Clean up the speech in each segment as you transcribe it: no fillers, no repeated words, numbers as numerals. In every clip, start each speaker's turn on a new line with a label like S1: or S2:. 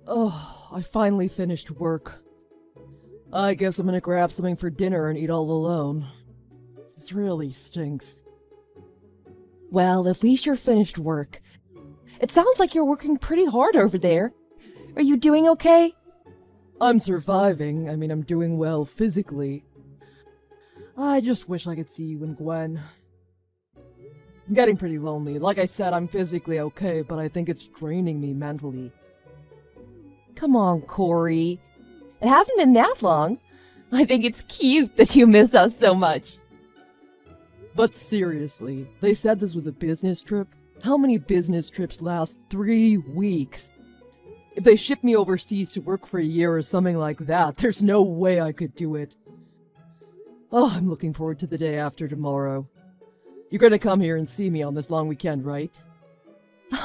S1: Oh, I finally finished work. I guess I'm gonna grab something for dinner and eat all alone. This really stinks. Well, at least you're finished work. It sounds like you're working pretty hard over there. Are you doing okay? I'm surviving. I mean, I'm doing well physically. I just wish I could see you and Gwen. I'm getting pretty lonely. Like I said, I'm physically okay, but I think it's draining me mentally. Come on, Corey. It hasn't been that long. I think it's cute that you miss us so much. But seriously, they said this was a business trip? How many business trips last 3 weeks? If they ship me overseas to work for a year or something like that, there's no way I could do it. Oh, I'm looking forward to the day after tomorrow. You're gonna come here and see me on this long weekend, right?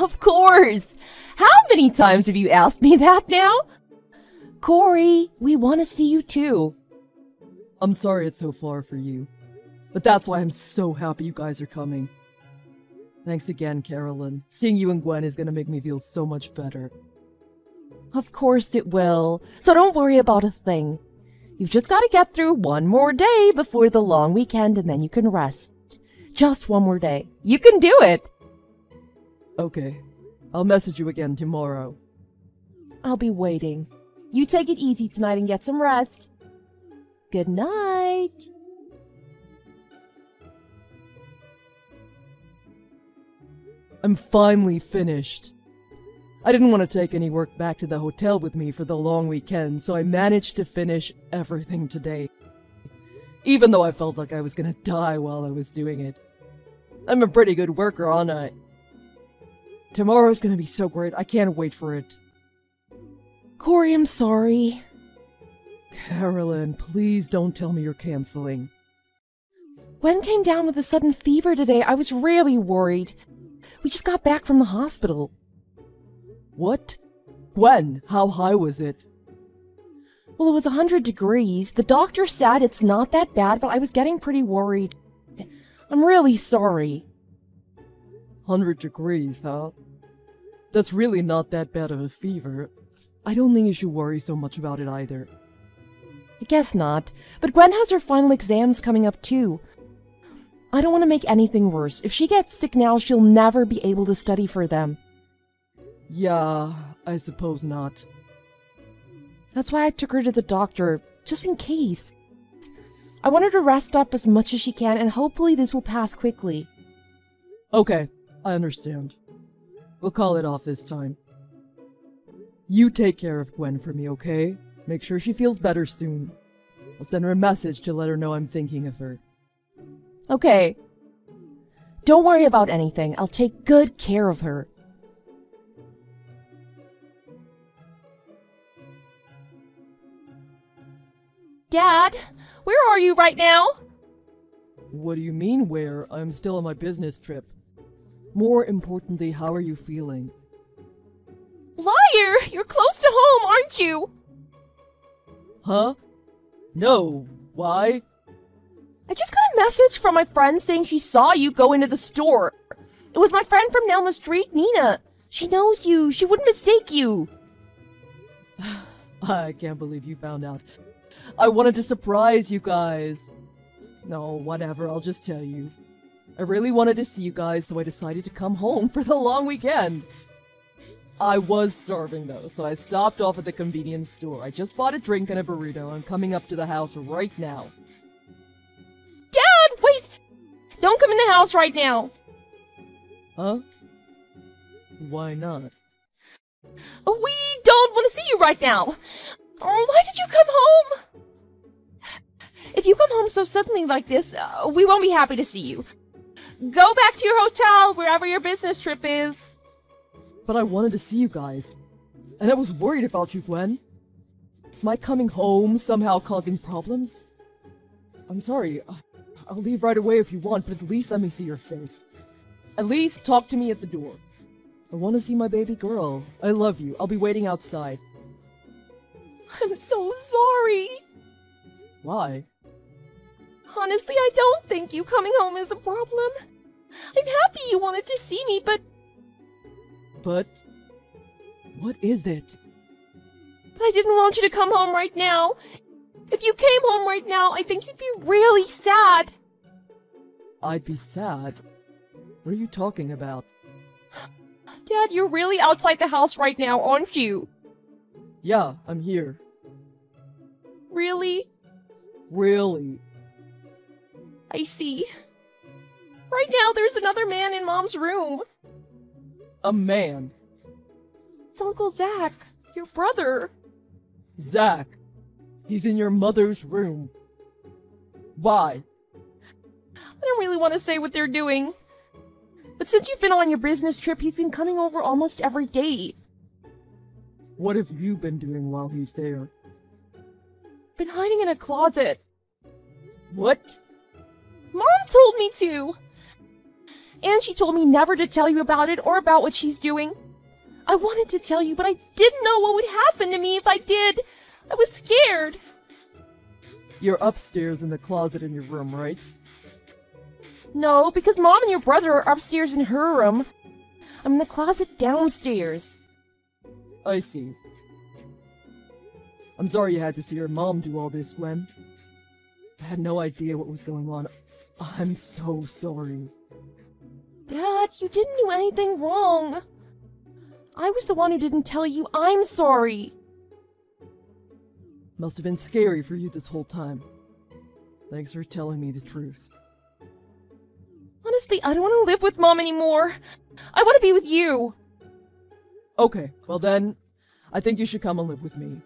S1: Of course! How many times have you asked me that now? Corey, we want to see you too. I'm sorry it's so far for you. But that's why I'm so happy you guys are coming. Thanks again, Carolyn. Seeing you and Gwen is gonna make me feel so much better. Of course it will. So don't worry about a thing. You've just got to get through one more day before the long weekend and then you can rest. Just one more day. You can do it! Okay. I'll message you again tomorrow. I'll be waiting. You take it easy tonight and get some rest. Good night! I'm finally finished. I didn't want to take any work back to the hotel with me for the long weekend, so I managed to finish everything today. Even though I felt like I was gonna die while I was doing it. I'm a pretty good worker, aren't I? Tomorrow's gonna be so great, I can't wait for it. Corey, I'm sorry. Carolyn, please don't tell me you're canceling. Gwen came down with a sudden fever today. I was really worried. We just got back from the hospital. What? Gwen, how high was it? Well, it was 100 degrees. The doctor said it's not that bad, but I was getting pretty worried. I'm really sorry. 100 degrees, huh? That's really not that bad of a fever. I don't think you should worry so much about it either. I guess not, but Gwen has her final exams coming up too. I don't want to make anything worse. If she gets sick now, she'll never be able to study for them. Yeah, I suppose not. That's why I took her to the doctor, just in case. I want her to rest up as much as she can, and hopefully this will pass quickly. Okay, I understand. We'll call it off this time. You take care of Gwen for me, okay? Make sure she feels better soon. I'll send her a message to let her know I'm thinking of her. Okay. Don't worry about anything. I'll take good care of her. Dad, where are you right now? What do you mean where? I'm still on my business trip. More importantly, how are you feeling? Liar! You're close to home, aren't you? Huh? No. Why? I just got a message from my friend saying she saw you go into the store. It was my friend from down the street, Nina. She knows you. She wouldn't mistake you. I can't believe you found out. I wanted to surprise you guys. No, whatever, I'll just tell you. I really wanted to see you guys, so I decided to come home for the long weekend. I was starving though, so I stopped off at the convenience store. I just bought a drink and a burrito. I'm coming up to the house right now. Dad, wait! Don't come in the house right now! Huh? Why not? We don't want to see you right now! Oh, why did you come home? If you come home so suddenly like this, we won't be happy to see you. Go back to your hotel, wherever your business trip is. But I wanted to see you guys. And I was worried about you, Gwen. Is my coming home somehow causing problems? I'm sorry. I'll leave right away if you want, but at least let me see your face. At least talk to me at the door. I want to see my baby girl. I love you. I'll be waiting outside. I'm so sorry. Why? Honestly, I don't think you coming home is a problem. I'm happy you wanted to see me, but... But? What is it?
S2: But I didn't want you to come home right now. If you came home right now, I think you'd be really sad.
S1: I'd be sad? What are you talking about?
S2: Dad, you're really outside the house right now, aren't you?
S1: Yeah, I'm here.
S2: Really?
S1: Really?
S2: I see. Right now, there's another man in Mom's room.
S1: A man?
S2: It's Uncle Zach, your brother.
S1: Zach? He's in your mother's room. Why?
S2: I don't really want to say what they're doing. But since you've been on your business trip, he's been coming over almost every day.
S1: What have you been doing while he's there?
S2: Been hiding in a closet.
S1: What?
S2: Mom told me to. And she told me never to tell you about it or about what she's doing. I wanted to tell you, but I didn't know what would happen to me if I did. I was scared.
S1: You're upstairs in the closet in your room, right?
S2: No, because Mom and your brother are upstairs in her room. I'm in the closet downstairs.
S1: I see. I'm sorry you had to see your mom do all this, Gwen. I had no idea what was going on. I'm so sorry.
S2: Dad, you didn't do anything wrong. I was the one who didn't tell you. I'm sorry.
S1: Must have been scary for you this whole time. Thanks for telling me the truth.
S2: Honestly, I don't want to live with Mom anymore. I want to be with you.
S1: Okay, well then, I think you should come and live with me.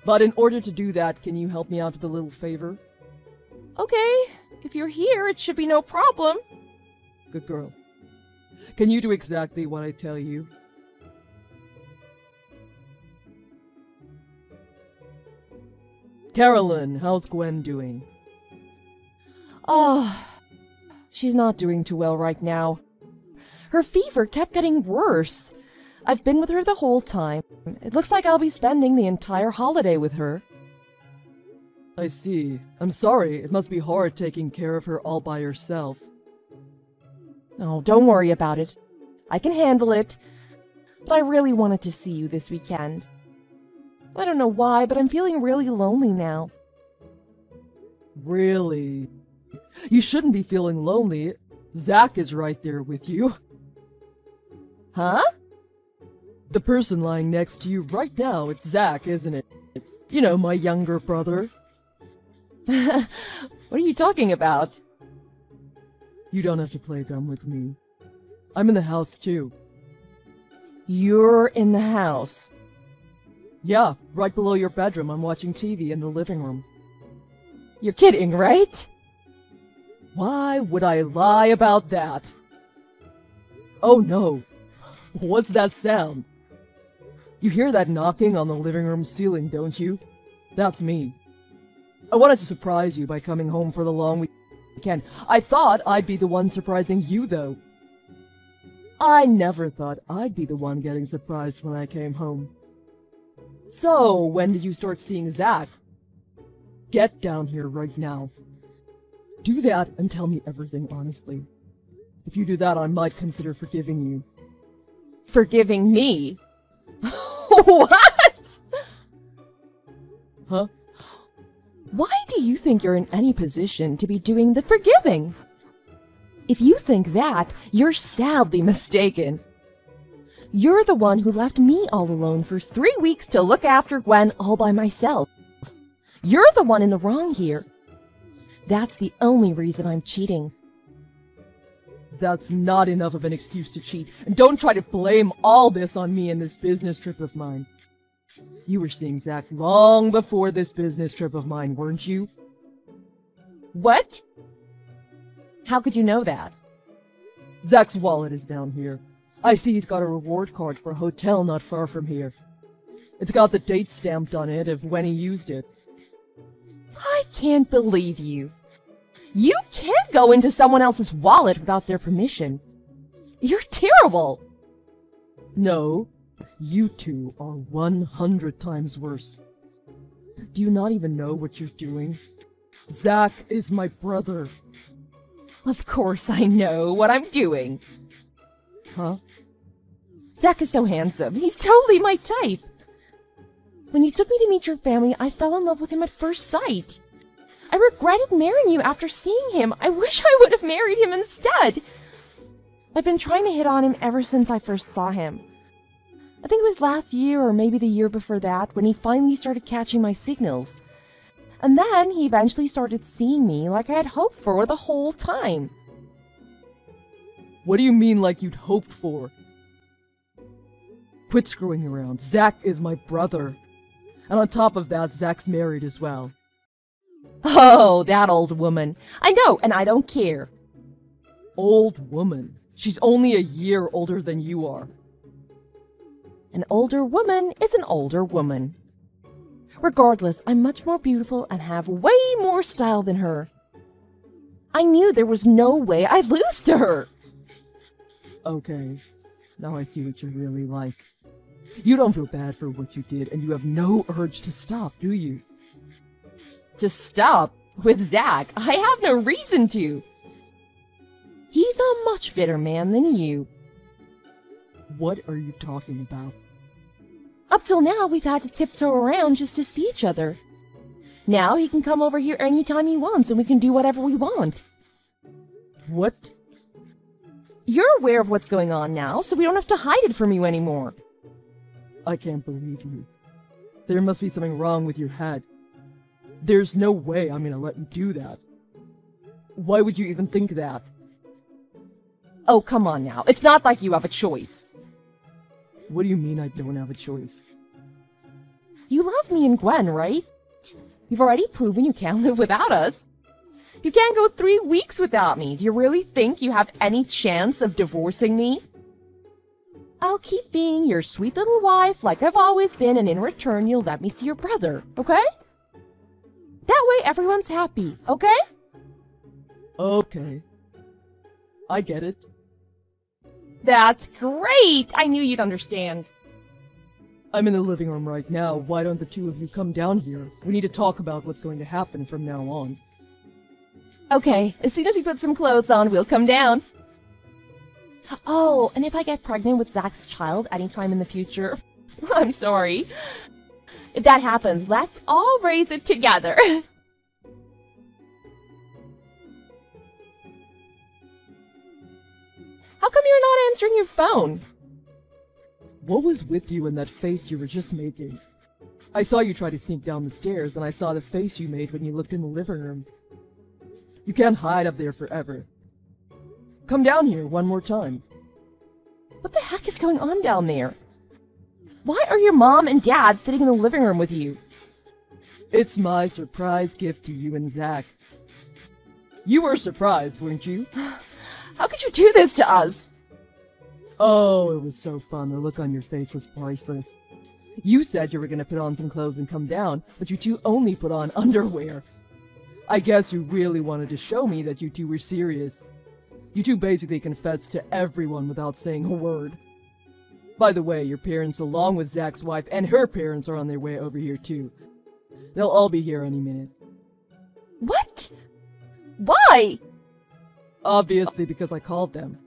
S1: But in order to do that, can you help me out with a little favor?
S2: Okay, if you're here, it should be no problem.
S1: Good girl. Can you do exactly what I tell you? Carolyn, how's Gwen doing?
S2: She's not doing too well right now. Her fever kept getting worse. I've been with her the whole time. It looks like I'll be spending the entire holiday with her.
S1: I see. I'm sorry. It must be hard taking care of her all by yourself.
S2: Oh, don't worry about it. I can handle it. But I really wanted to see you this weekend. I don't know why, but I'm feeling really lonely now.
S1: Really? You shouldn't be feeling lonely. Zach is right there with you.
S2: Huh?
S1: The person lying next to you right now, it's Zach, isn't it? You know, my younger brother.
S2: What are you talking about?
S1: You don't have to play dumb with me. I'm in the house too.
S2: You're in the house?
S1: Yeah, right below your bedroom. I'm watching TV in the living room.
S2: You're kidding, right?
S1: Why would I lie about that? Oh no. What's that sound? You hear that knocking on the living room ceiling, don't you? That's me. I wanted to surprise you by coming home for the long weekend. I thought I'd be the one surprising you, though. I never thought I'd be the one getting surprised when I came home. So, when did you start seeing Zach? Get down here right now. Do that and tell me everything honestly. If you do that, I might consider forgiving you.
S2: Forgiving me? What?
S1: Huh?
S2: Why do you think you're in any position to be doing the forgiving? If you think that, you're sadly mistaken. You're the one who left me all alone for 3 weeks to look after Gwen all by myself. You're the one in the wrong here. That's the only reason I'm cheating.
S1: That's not enough of an excuse to cheat, and don't try to blame all this on me and this business trip of mine. You were seeing Zach long before this business trip of mine, weren't you?
S2: What? How could you know that?
S1: Zach's wallet is down here. I see he's got a reward card for a hotel not far from here. It's got the date stamped on it of when he used it.
S2: I can't believe you. You can't go into someone else's wallet without their permission. You're terrible.
S1: No, you two are 100 times worse. Do you not even know what you're doing? Zach is my brother.
S2: Of course I know what I'm doing.
S1: Huh?
S2: Zach is so handsome. He's totally my type. When you took me to meet your family, I fell in love with him at first sight. I regretted marrying you after seeing him. I wish I would have married him instead. I've been trying to hit on him ever since I first saw him. I think it was last year or maybe the year before that when he finally started catching my signals. And then he eventually started seeing me like I had hoped for the whole time.
S1: What do you mean like you'd hoped for? Quit screwing around. Zach is my brother. And on top of that, Zach's married as well.
S2: Oh, that old woman. I know, and I don't care.
S1: Old woman? She's only a year older than you are.
S2: An older woman is an older woman. Regardless, I'm much more beautiful and have way more style than her. I knew there was no way I'd lose to her.
S1: Okay, now I see what you're really like. You don't feel bad for what you did, and you have no urge to stop, do you?
S2: To stop? With Zach, I have no reason to. He's a much better man than you.
S1: What are you talking about?
S2: Up till now, we've had to tiptoe around just to see each other. Now he can come over here anytime he wants, and we can do whatever we want.
S1: What?
S2: You're aware of what's going on now, so we don't have to hide it from you anymore.
S1: I can't believe you. There must be something wrong with your head. There's no way I'm gonna let you do that. Why would you even think that?
S2: Oh, come on now. It's not like you have a choice.
S1: What do you mean I don't have a choice?
S2: You love me and Gwen, right? You've already proven you can't live without us. You can't go 3 weeks without me. Do you really think you have any chance of divorcing me? I'll keep being your sweet little wife like I've always been, and in return you'll let me see your brother, okay? That way everyone's happy, okay?
S1: Okay. I get it.
S2: That's great! I knew you'd understand.
S1: I'm in the living room right now. Why don't the two of you come down here? We need to talk about what's going to happen from now on.
S2: Okay, as soon as we put some clothes on, we'll come down. Oh, and if I get pregnant with Zach's child anytime in the future, I'm sorry. If that happens, let's all raise it together. How come you're not answering your phone?
S1: What was with you and that face you were just making? I saw you try to sneak down the stairs, and I saw the face you made when you looked in the living room. You can't hide up there forever. Come down here one more time.
S2: What the heck is going on down there? Why are your mom and dad sitting in the living room with you?
S1: It's my surprise gift to you and Zach. You were surprised, weren't you?
S2: How could you do this to us?
S1: Oh, it was so fun. The look on your face was priceless. You said you were going to put on some clothes and come down, but you two only put on underwear. I guess you really wanted to show me that you two were serious. You two basically confessed to everyone without saying a word. By the way, your parents along with Zach's wife and her parents are on their way over here too. They'll all be here any minute.
S2: What? Why?
S1: Obviously because I called them.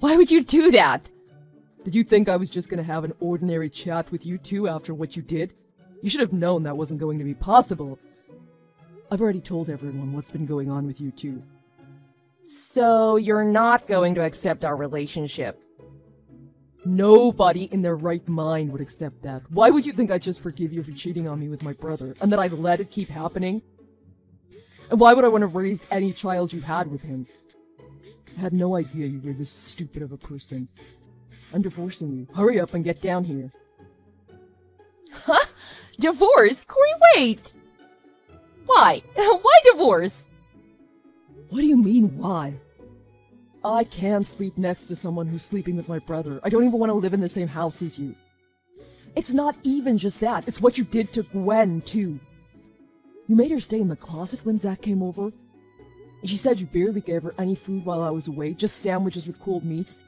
S2: Why would you do that?
S1: Did you think I was just gonna have an ordinary chat with you two after what you did? You should have known that wasn't going to be possible. I've already told everyone what's been going on with you two.
S2: So you're not going to accept our relationship?
S1: Nobody in their right mind would accept that. Why would you think I'd just forgive you for cheating on me with my brother, and that I'd let it keep happening? And why would I want to raise any child you had with him? I had no idea you were this stupid of a person. I'm divorcing you. Hurry up and get down here.
S2: Huh? Divorce? Corey, wait! Why? Why divorce?
S1: What do you mean, why? I can't sleep next to someone who's sleeping with my brother. I don't even want to live in the same house as you. It's not even just that. It's what you did to Gwen, too. You made her stay in the closet when Zach came over. And she said you barely gave her any food while I was away, just sandwiches with cold meats.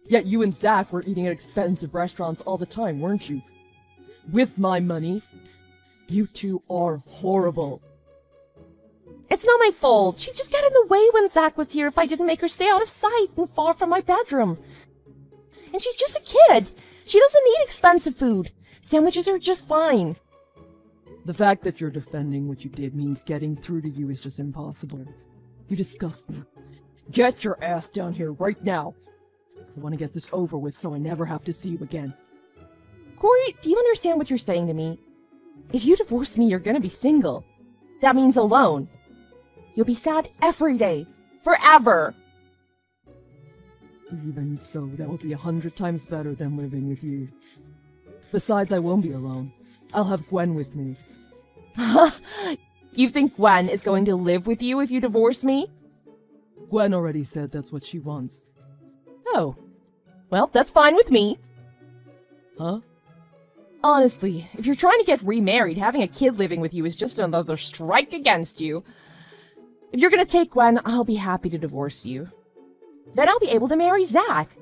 S1: Yet you and Zach were eating at expensive restaurants all the time, weren't you? With my money. You two are horrible.
S2: It's not my fault. She'd just get in the way when Zach was here if I didn't make her stay out of sight and far from my bedroom. And she's just a kid. She doesn't need expensive food. Sandwiches are just fine.
S1: The fact that you're defending what you did means getting through to you is just impossible. You disgust me. Get your ass down here right now. I want to get this over with so I never have to see you again.
S2: Corey, do you understand what you're saying to me? If you divorce me, you're gonna be single. That means alone. You'll be sad every day. Forever.
S1: Even so, that will be 100 times better than living with you. Besides, I won't be alone. I'll have Gwen with me.
S2: You think Gwen is going to live with you if you divorce me?
S1: Gwen already said that's what she wants.
S2: Oh. Well, that's fine with me.
S1: Huh?
S2: Honestly, if you're trying to get remarried, having a kid living with you is just another strike against you. If you're gonna take Gwen, I'll be happy to divorce you. Then I'll be able to marry Zach.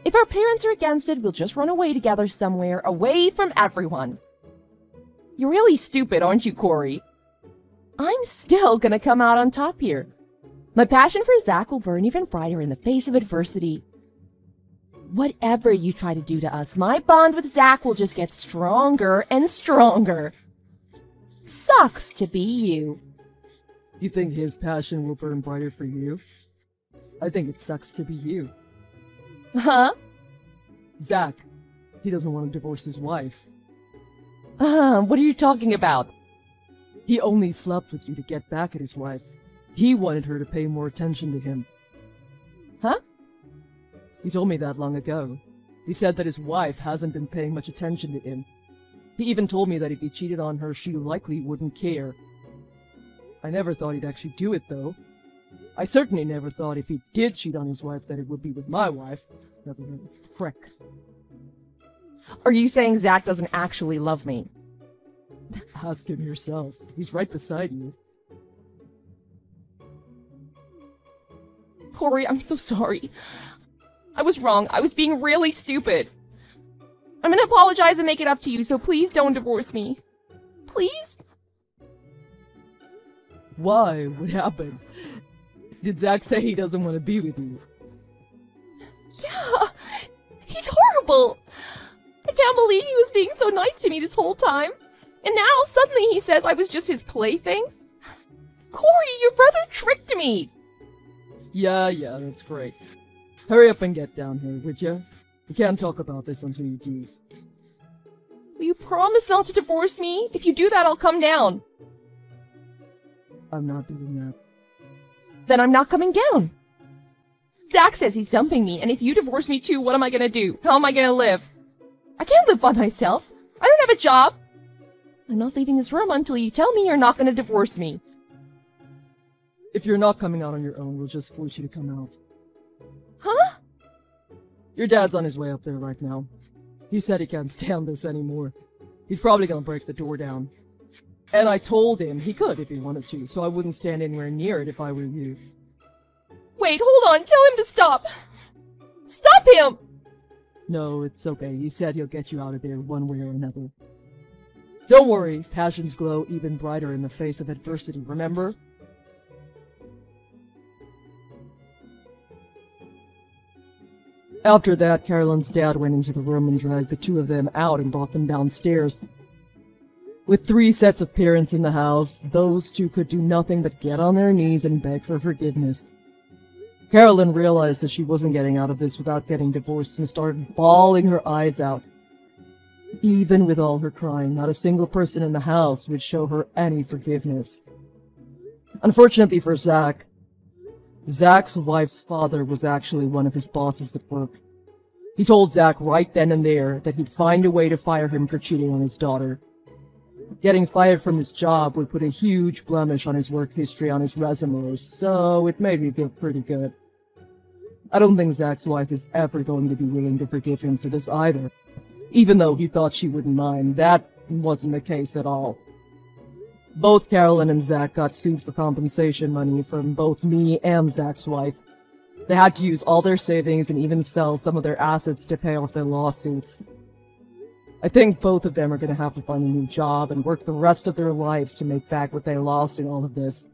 S2: If our parents are against it, we'll just run away together somewhere, away from everyone. You're really stupid, aren't you, Corey? I'm still gonna come out on top here. My passion for Zach will burn even brighter in the face of adversity. Whatever you try to do to us, my bond with Zach will just get stronger and stronger. Sucks to be you.
S1: You think his passion will burn brighter for you? I think it sucks to be you.
S2: Huh?
S1: Zach, he doesn't want to divorce his wife.
S2: What are you talking about?
S1: He only slept with you to get back at his wife. He wanted her to pay more attention to him.
S2: Huh?
S1: He told me that long ago. He said that his wife hasn't been paying much attention to him. He even told me that if he cheated on her, she likely wouldn't care. I never thought he'd actually do it, though. I certainly never thought if he did cheat on his wife that it would be with my wife. That's a little prick.
S2: Are you saying Zach doesn't actually love me?
S1: Ask him yourself. He's right beside you.
S2: Corey, I'm so sorry. I was wrong. I was being really stupid. I'm gonna apologize and make it up to you, so please don't divorce me. Please?
S1: Why? What happened? Did Zach say he doesn't want to be with you?
S2: Yeah, he's horrible. I can't believe he was being so nice to me this whole time. And now, suddenly he says I was just his plaything? Corey, your brother tricked me!
S1: Yeah, that's great. Hurry up and get down here, would ya? We can't talk about this until you do.
S2: Will you promise not to divorce me? If you do that, I'll come down.
S1: I'm not doing that.
S2: Then I'm not coming down. Zach says he's dumping me, and if you divorce me too, what am I gonna do? How am I gonna live? I can't live by myself. I don't have a job. I'm not leaving this room until you tell me you're not gonna divorce me.
S1: If you're not coming out on your own, we'll just force you to come out.
S2: Huh?
S1: Your dad's on his way up there right now. He said he can't stand this anymore. He's probably gonna break the door down. And I told him he could if he wanted to, so I wouldn't stand anywhere near it if I were you.
S2: Wait, hold on. Tell him to stop. Stop him!
S1: No, it's okay. He said he'll get you out of there one way or another. Don't worry, passions glow even brighter in the face of adversity, remember? After that, Carolyn's dad went into the room and dragged the two of them out and brought them downstairs. With 3 sets of parents in the house, those two could do nothing but get on their knees and beg for forgiveness. Carolyn realized that she wasn't getting out of this without getting divorced and started bawling her eyes out. Even with all her crying, not a single person in the house would show her any forgiveness. Unfortunately for Zach, Zach's wife's father was actually one of his bosses at work. He told Zach right then and there that he'd find a way to fire him for cheating on his daughter. Getting fired from his job would put a huge blemish on his work history on his resume, so it made me feel pretty good. I don't think Zach's wife is ever going to be willing to forgive him for this either. Even though he thought she wouldn't mind, that wasn't the case at all. Both Carolyn and Zach got sued for compensation money from both me and Zach's wife. They had to use all their savings and even sell some of their assets to pay off their lawsuits. I think both of them are going to have to find a new job and work the rest of their lives to make back what they lost in all of this.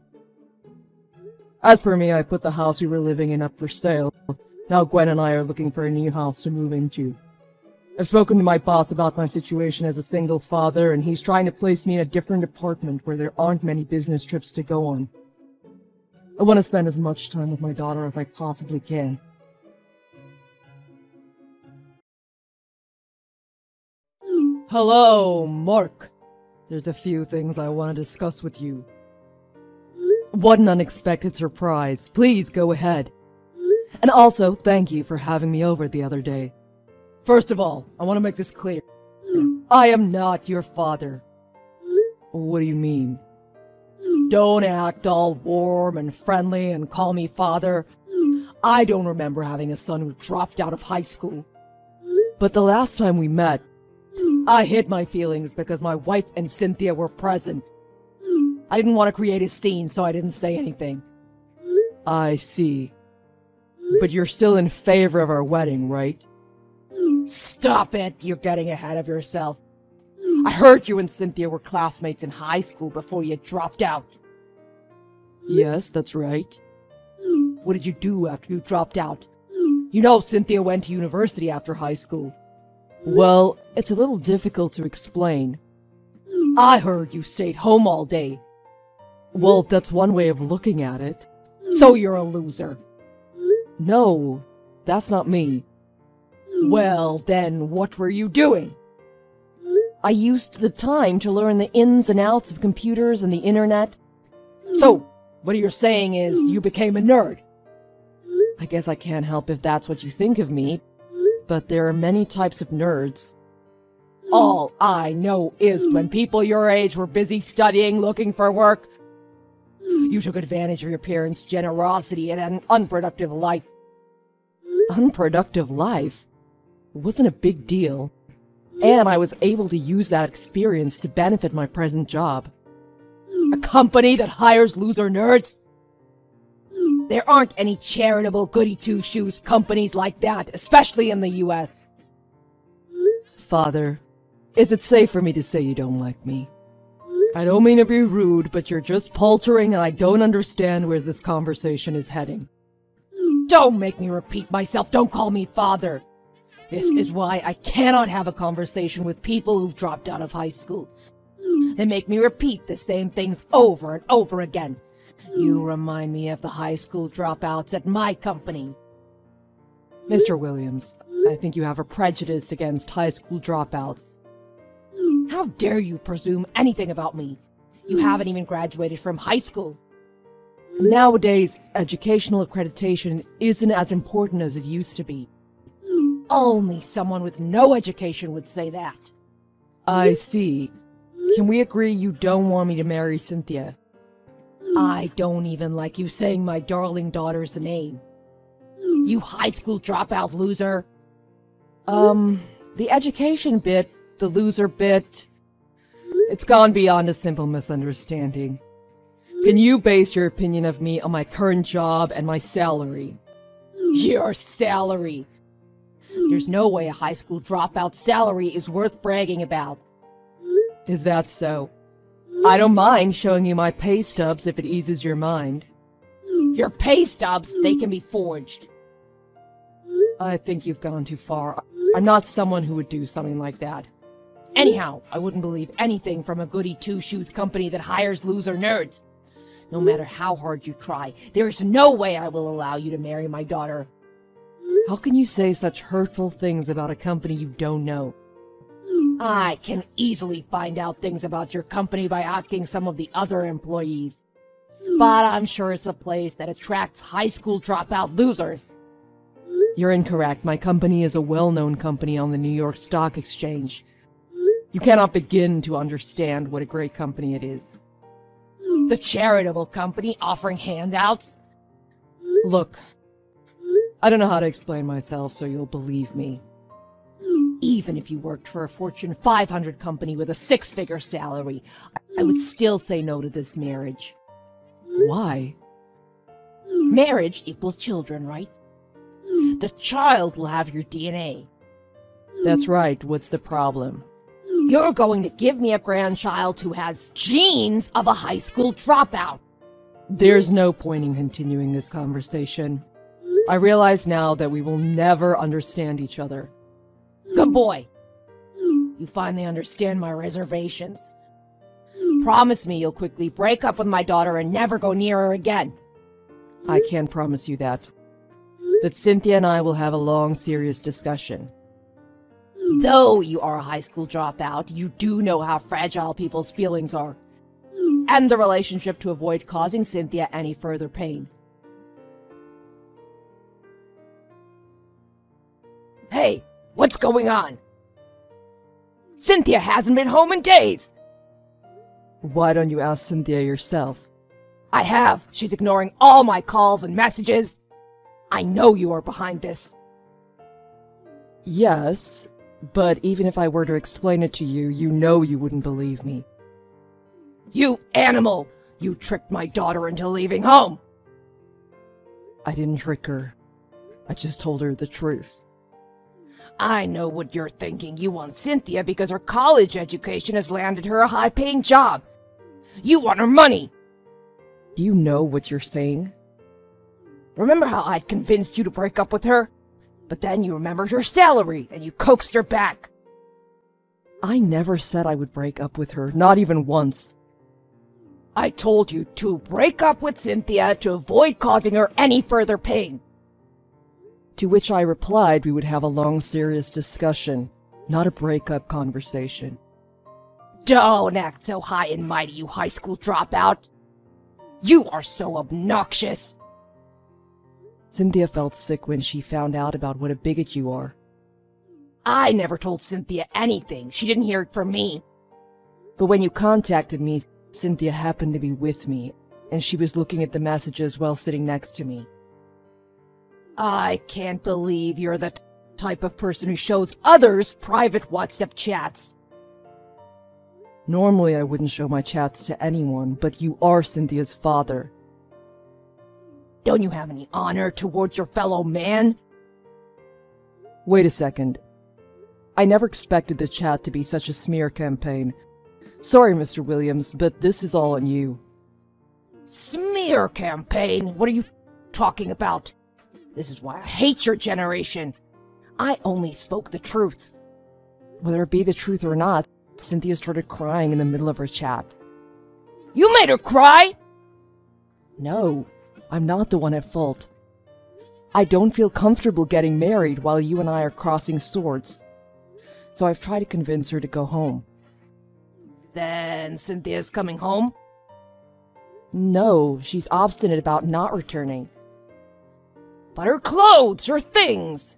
S1: As for me, I put the house we were living in up for sale. Now Gwen and I are looking for a new house to move into. I've spoken to my boss about my situation as a single father, and he's trying to place me in a different department where there aren't many business trips to go on. I want to spend as much time with my daughter as I possibly can. Hello, Mark. There's a few things I want to discuss with you. What an unexpected surprise. Please go ahead. And also, thank you for having me over the other day. First of all, I want to make this clear. I am not your father. What do you mean? Don't act all warm and friendly and call me father. I don't remember having a son who dropped out of high school. But the last time we met, I hid my feelings because my wife and Cynthia were present. I didn't want to create a scene, so I didn't say anything. I see. But you're still in favor of our wedding, right? Stop it! You're getting ahead of yourself. I heard you and Cynthia were classmates in high school before you dropped out. Yes, that's right. What did you do after you dropped out? You know Cynthia went to university after high school. Well, it's a little difficult to explain. I heard you stayed home all day. Well, that's one way of looking at it. So you're a loser. No, that's not me. Well, then what were you doing? I used the time to learn the ins and outs of computers and the internet. So, what you're saying is you became a nerd. I guess I can't help if that's what you think of me, but there are many types of nerds. All I know is when people your age were busy studying, looking for work, you took advantage of your parents' generosity and had an unproductive life. Unproductive life? It wasn't a big deal. And I was able to use that experience to benefit my present job. A company that hires loser nerds? There aren't any charitable goody-two-shoes companies like that, especially in the US. Father, is it safe for me to say you don't like me? I don't mean to be rude, but you're just paltering and I don't understand where this conversation is heading. Don't make me repeat myself, don't call me father. This is why I cannot have a conversation with people who've dropped out of high school. They make me repeat the same things over and over again. You remind me of the high school dropouts at my company. Mr. Williams, I think you have a prejudice against high school dropouts. How dare you presume anything about me? You haven't even graduated from high school. Nowadays, educational accreditation isn't as important as it used to be. Only someone with no education would say that. I see. Can we agree you don't want me to marry Cynthia? I don't even like you saying my darling daughter's name. You high school dropout loser. The education bit, the loser bit, it's gone beyond a simple misunderstanding. Can you base your opinion of me on my current job and my salary? Your salary? There's no way a high school dropout salary is worth bragging about. Is that so? I don't mind showing you my pay stubs if it eases your mind. Your pay stubs, they can be forged. I think you've gone too far. I'm not someone who would do something like that. Anyhow, I wouldn't believe anything from a goody-two-shoes company that hires loser nerds. No matter how hard you try, there is no way I will allow you to marry my daughter. How can you say such hurtful things about a company you don't know? I can easily find out things about your company by asking some of the other employees. But I'm sure it's a place that attracts high school dropout losers. You're incorrect. My company is a well-known company on the New York Stock Exchange. You cannot begin to understand what a great company it is. The charitable company offering handouts? Look, I don't know how to explain myself, so you'll believe me. Even if you worked for a Fortune 500 company with a six-figure salary, I would still say no to this marriage. Why? Marriage equals children, right? The child will have your DNA. That's right. What's the problem? You're going to give me a grandchild who has genes of a high school dropout. There's no point in continuing this conversation. I realize now that we will never understand each other.
S2: Good boy. You finally understand my reservations. Promise me you'll quickly break up with my daughter and never go near her again.
S1: I can't promise you that. But Cynthia and I will have a long, serious discussion.
S2: Though you are a high school dropout, you do know how fragile people's feelings are. End the relationship to avoid causing Cynthia any further pain. Hey, what's going on? Cynthia hasn't been home in days!
S1: Why don't you ask Cynthia yourself?
S2: I have. She's ignoring all my calls and messages. I know you are behind this.
S1: Yes, but even if I were to explain it to you, you know you wouldn't believe me.
S2: You animal! You tricked my daughter into leaving home!
S1: I didn't trick her. I just told her the truth.
S2: I know what you're thinking. You want Cynthia because her college education has landed her a high-paying job. You want her money!
S1: Do you know what you're saying?
S2: Remember how I'd convinced you to break up with her? But then you remembered her salary, and you coaxed her back.
S1: I never said I would break up with her, not even once.
S2: I told you to break up with Cynthia to avoid causing her any further pain.
S1: To which I replied we would have a long, serious discussion, not a breakup conversation.
S2: Don't act so high and mighty, you high school dropout. You are so obnoxious.
S1: Cynthia felt sick when she found out about what a bigot you are.
S2: I never told Cynthia anything. She didn't hear it from me.
S1: But when you contacted me, Cynthia happened to be with me, and she was looking at the messages while sitting next to me.
S2: I can't believe you're the type of person who shows others private WhatsApp chats.
S1: Normally I wouldn't show my chats to anyone, but you are Cynthia's father.
S2: Don't you have any honor towards your fellow man?
S1: Wait a second. I never expected the chat to be such a smear campaign. Sorry, Mr. Williams, but this is all on you.
S2: Smear campaign? What are you talking about? This is why I hate your generation. I only spoke the truth.
S1: Whether it be the truth or not, Cynthia started crying in the middle of her chat.
S2: You made her cry?
S1: No, I'm not the one at fault. I don't feel comfortable getting married while you and I are crossing swords. So I've tried to convince her to go home.
S2: Then Cynthia's coming home?
S1: No, she's obstinate about not returning.
S2: But her clothes, her things!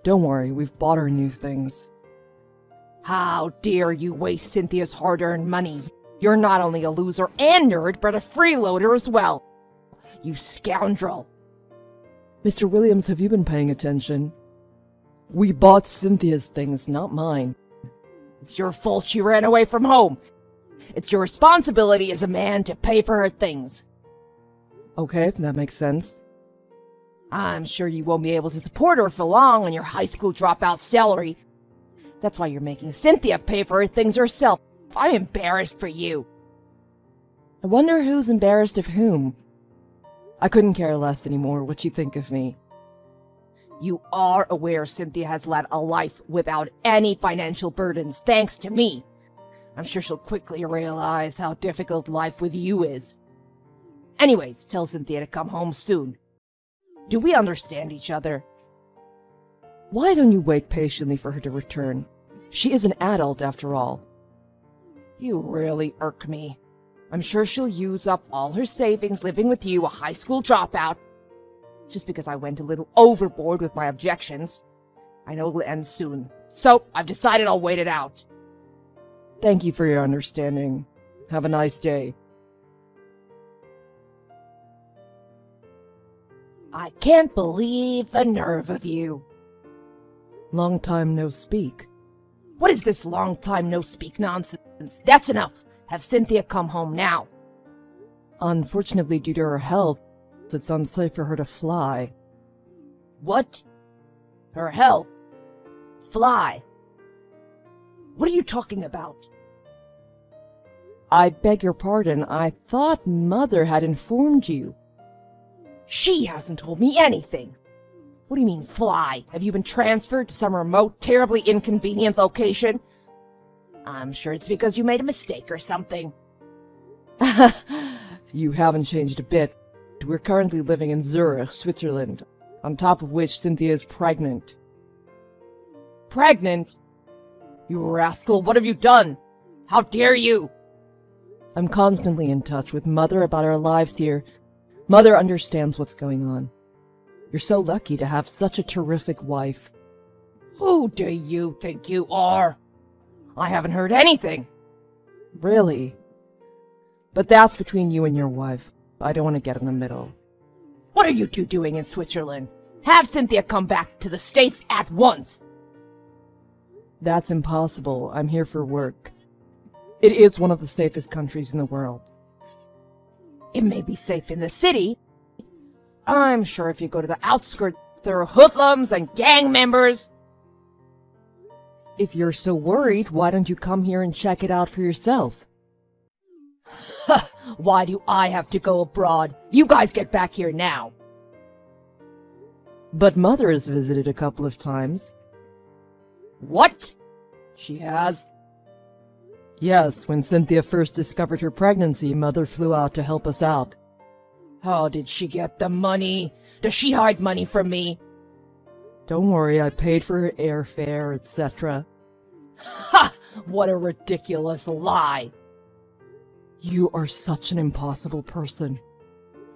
S1: Don't worry, we've bought her new things.
S2: How dare you waste Cynthia's hard-earned money? You're not only a loser and nerd, but a freeloader as well. You scoundrel.
S1: Mr. Williams, have you been paying attention? We bought Cynthia's things, not mine.
S2: It's your fault she ran away from home. It's your responsibility as a man to pay for her things.
S1: Okay, that makes sense.
S2: I'm sure you won't be able to support her for long on your high school dropout salary. That's why you're making Cynthia pay for her things herself. I'm embarrassed for you.
S1: I wonder who's embarrassed of whom. I couldn't care less anymore what you think of me.
S2: You are aware Cynthia has led a life without any financial burdens, thanks to me. I'm sure she'll quickly realize how difficult life with you is. Anyways, tell Cynthia to come home soon. Do we understand each other?
S1: Why don't you wait patiently for her to return? She is an adult, after all.
S2: You really irk me. I'm sure she'll use up all her savings living with you, a high school dropout, just because I went a little overboard with my objections. I know it'll end soon, so I've decided I'll wait it out.
S1: Thank you for your understanding. Have a nice day.
S2: I can't believe the nerve of you.
S1: Long time no speak.
S2: What is this long time no speak nonsense? That's enough. Have Cynthia come home now.
S1: Unfortunately, due to her health, it's unsafe for her to fly.
S2: What? Her health? Fly? What are you talking about?
S1: I beg your pardon. I thought Mother had informed you.
S2: She hasn't told me anything. What do you mean, fly? Have you been transferred to some remote, terribly inconvenient location? I'm sure it's because you made a mistake or something.
S1: You haven't changed a bit. We're currently living in Zurich, Switzerland, on top of which Cynthia is pregnant.
S2: Pregnant? You rascal, what have you done? How dare you?
S1: I'm constantly in touch with Mother about our lives here. Mother understands what's going on. You're so lucky to have such a terrific wife.
S2: Who do you think you are? I haven't heard anything.
S1: Really? But that's between you and your wife. I don't want to get in the middle.
S2: What are you two doing in Switzerland? Have Cynthia come back to the States at once.
S1: That's impossible. I'm here for work. It is one of the safest countries in the world.
S2: It may be safe in the city. I'm sure if you go to the outskirts, there are hoodlums and gang members.
S1: If you're so worried, why don't you come here and check it out for yourself?
S2: Why do I have to go abroad? You guys get back here now.
S1: But Mother has visited a couple of times.
S2: What? She has?
S1: Yes, when Cynthia first discovered her pregnancy, Mother flew out to help us out.
S2: How did she get the money? Does she hide money from me?
S1: Don't worry, I paid for her airfare, etc.
S2: Ha! What a ridiculous lie!
S1: You are such an impossible person.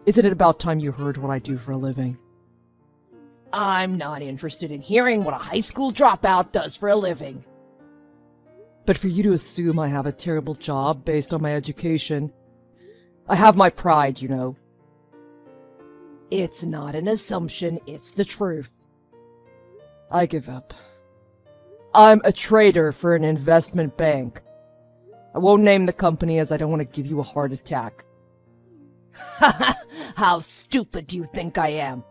S1: Isn't it about time you heard what I do for a living?
S2: I'm not interested in hearing what a high school dropout does for a living.
S1: But for you to assume I have a terrible job based on my education, I have my pride, you know.
S2: It's not an assumption, it's the truth.
S1: I give up. I'm a trader for an investment bank. I won't name the company as I don't want to give you a heart attack.
S2: How stupid do you think I am?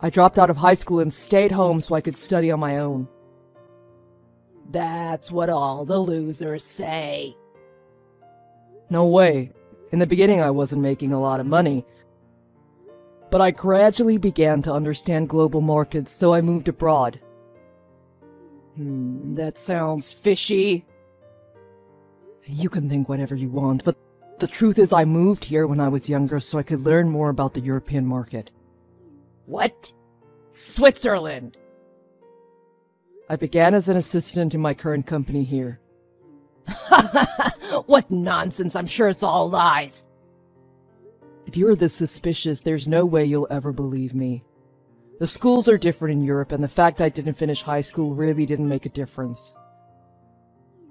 S1: I dropped out of high school and stayed home so I could study on my own.
S2: That's what all the losers say.
S1: No way. In the beginning I wasn't making a lot of money. But I gradually began to understand global markets, so I moved abroad.
S2: That sounds fishy.
S1: You can think whatever you want, but the truth is I moved here when I was younger so I could learn more about the European market.
S2: What? Switzerland!
S1: I began as an assistant in my current company here.
S2: What nonsense, I'm sure it's all lies.
S1: If you're this suspicious, there's no way you'll ever believe me. The schools are different in Europe, and the fact I didn't finish high school really didn't make a difference.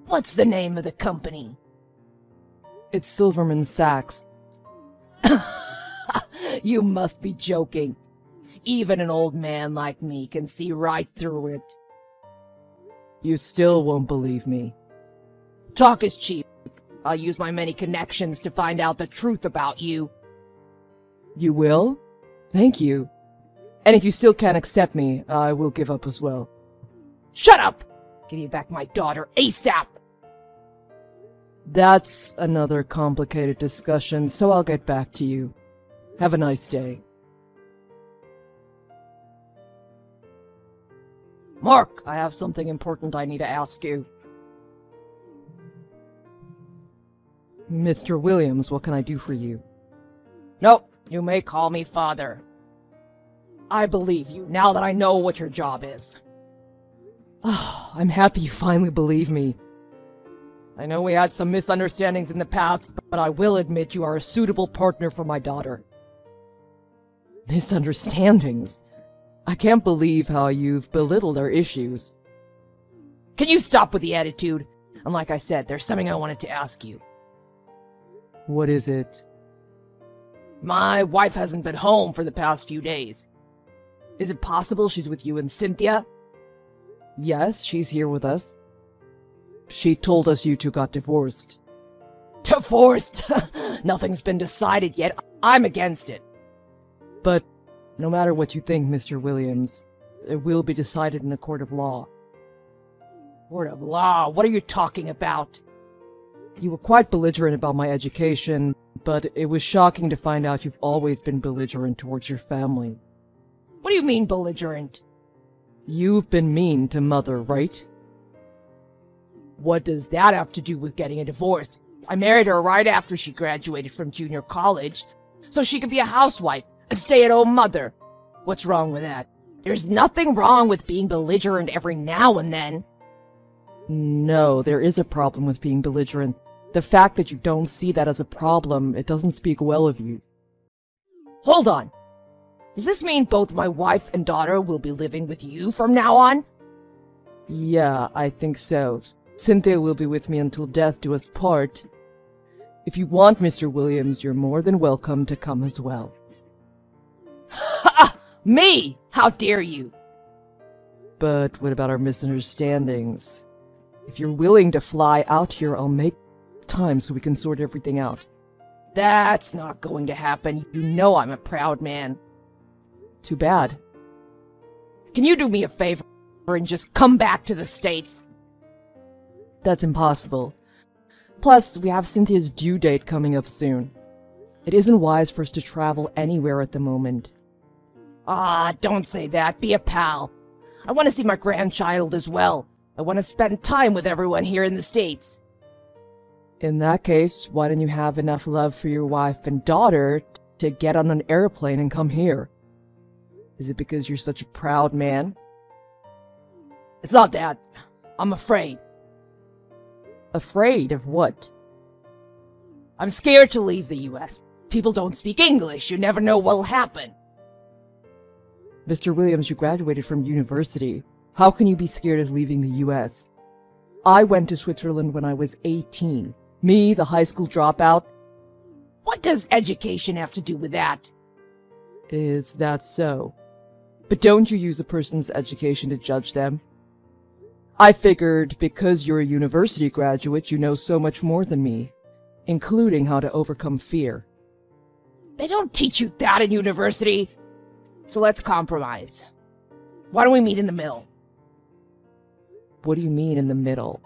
S2: What's the name of the company?
S1: It's Silverman Sachs.
S2: You must be joking. Even an old man like me can see right through it.
S1: You still won't believe me.
S2: Talk is cheap. I'll use my many connections to find out the truth about you.
S1: You will? Thank you. And if you still can't accept me, I will give up as well.
S2: Shut up! Give me back my daughter ASAP!
S1: That's another complicated discussion, so I'll get back to you. Have a nice day.
S2: Mark, I have something important I need to ask you.
S1: Mr. Williams, what can I do for you?
S2: Nope, you may call me father. I believe you now that I know what your job is.
S1: Oh, I'm happy you finally believe me.
S2: I know we had some misunderstandings in the past, but I will admit you are a suitable partner for my daughter.
S1: Misunderstandings? I can't believe how you've belittled our issues.
S2: Can you stop with the attitude? And like I said, there's something I wanted to ask you.
S1: What is it?
S2: My wife hasn't been home for the past few days. Is it possible she's with you and Cynthia?
S1: Yes, she's here with us. She told us you two got divorced.
S2: Divorced? Nothing's been decided yet. I'm against it.
S1: But no matter what you think, Mr. Williams, it will be decided in a court of law.
S2: Court of law? What are you talking about?
S1: You were quite belligerent about my education, but it was shocking to find out you've always been belligerent towards your family.
S2: What do you mean, belligerent?
S1: You've been mean to Mother, right?
S2: What does that have to do with getting a divorce? I married her right after she graduated from junior college, so she could be a housewife, a stay-at-home mother. What's wrong with that? There's nothing wrong with being belligerent every now and then.
S1: No, there is a problem with being belligerent. The fact that you don't see that as a problem, it doesn't speak well of you.
S2: Hold on. Does this mean both my wife and daughter will be living with you from now on?
S1: Yeah, I think so. Cynthia will be with me until death do us part. If you want, Mr. Williams, you're more than welcome to come as well.
S2: Ha! Me! How dare you!
S1: But what about our misunderstandings? If you're willing to fly out here, I'll make time so we can sort everything out.
S2: That's not going to happen. You know I'm a proud man.
S1: Too bad.
S2: Can you do me a favor and just come back to the States?
S1: That's impossible. Plus, we have Cynthia's due date coming up soon. It isn't wise for us to travel anywhere at the moment.
S2: Ah, don't say that. Be a pal. I want to see my grandchild as well. I want to spend time with everyone here in the States.
S1: In that case, why don't you have enough love for your wife and daughter to get on an airplane and come here? Is it because you're such a proud man?
S2: It's not that. I'm afraid.
S1: Afraid of what?
S2: I'm scared to leave the U.S. People don't speak English. You never know what'll happen.
S1: Mr. Williams, you graduated from university. How can you be scared of leaving the U.S.? I went to Switzerland when I was 18. Me, the high school dropout.
S2: What does education have to do with that?
S1: Is that so? But don't you use a person's education to judge them? I figured because you're a university graduate, you know so much more than me, including how to overcome fear.
S2: They don't teach you that in university. So let's compromise. Why don't we meet in the middle?
S1: What do you mean in the middle?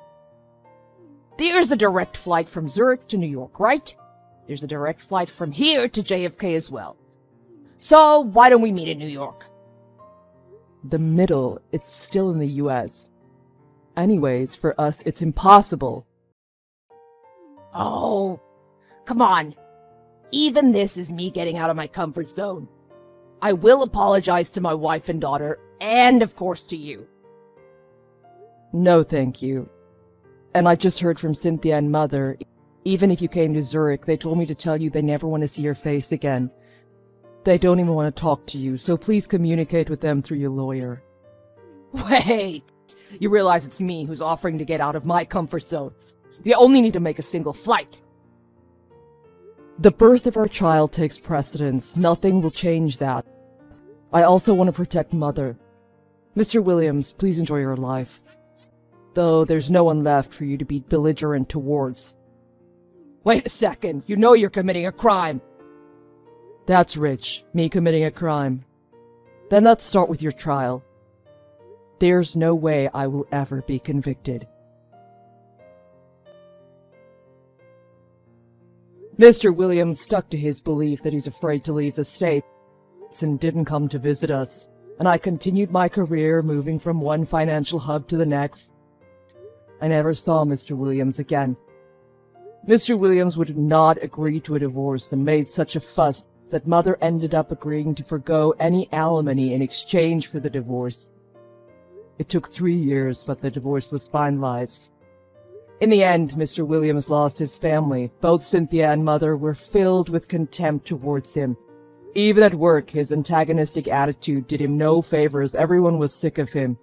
S2: There's a direct flight from Zurich to New York, right? There's a direct flight from here to JFK as well. So why don't we meet in New York?
S1: The middle, it's still in the US. Anyways, for us, it's impossible.
S2: Oh, come on. Even this is me getting out of my comfort zone. I will apologize to my wife and daughter, and of course to you.
S1: No, thank you. And I just heard from Cynthia and Mother. Even if you came to Zurich, they told me to tell you they never want to see your face again. They don't even want to talk to you, so please communicate with them through your lawyer.
S2: Wait! You realize it's me who's offering to get out of my comfort zone. You only need to make a single flight.
S1: The birth of our child takes precedence. Nothing will change that. I also want to protect Mother. Mr. Williams, please enjoy your life. Though there's no one left for you to be belligerent towards.
S2: Wait a second. You know you're committing a crime.
S1: That's rich. Me committing a crime. Then let's start with your trial. There's no way I will ever be convicted. Mr. Williams stuck to his belief that he's afraid to leave the States and didn't come to visit us, and I continued my career moving from one financial hub to the next. I never saw Mr. Williams again. Mr. Williams would not agree to a divorce and made such a fuss that Mother ended up agreeing to forgo any alimony in exchange for the divorce. It took 3 years, but the divorce was finalized. In the end, Mr. Williams lost his family. Both Cynthia and Mother were filled with contempt towards him. Even at work, his antagonistic attitude did him no favors. Everyone was sick of him.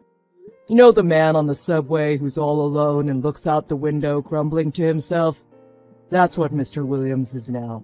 S1: You know the man on the subway who's all alone and looks out the window, grumbling to himself? That's what Mr. Williams is now.